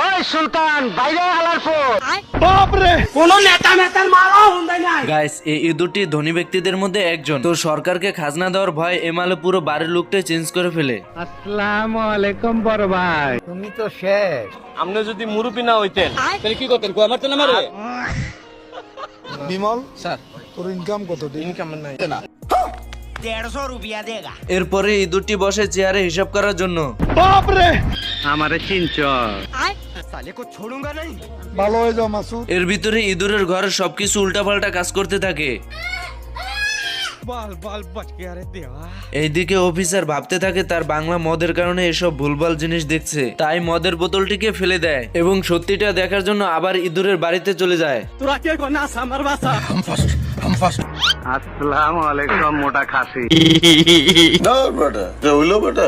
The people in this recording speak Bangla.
ওই সুলতান বাইরে আলার পর গাইস এই ইঁদুরটি ধনী ব্যক্তিদের মধ্যে একজন। তো সরকারকে খাজনা দেওয়ার ভয় এমালে পুরো বাড়ির লুকটাই চেঞ্জ করে ফেলে। আসসালামু আলাইকুম বড় ভাই, তুমি তো শেষ। আপনি যদি মুরুবি না হইতেন তাহলে কি করতেন? আমার তো না মারে। বিমল স্যার, তোর ইনকাম কত? ইনকাম নাই। এরপরে ইঁদুরটি বসে চেয়ারে হিসাব করার জন্য। আমারে চিনচ? ভালো হয়ে যাও মাসুদ। এর ভিতরে ইঁদুরের ঘরের সবকিছু উল্টাপাল্টা কাজ করতে থাকে। এইদিকে অফিসার ভাবতে থাকে তার বাংলা মদের কারণে এসব ভুলভাল জিনিস দেখছে, তাই মদের বোতলটিকে ফেলে দেয় এবং সত্যিটা দেখার জন্য আবার ইঁদুরের বাড়িতে চলে যায়। আসসালামু আলাইকুম মোটা খাসি। না বেটা, হইলো বেটা।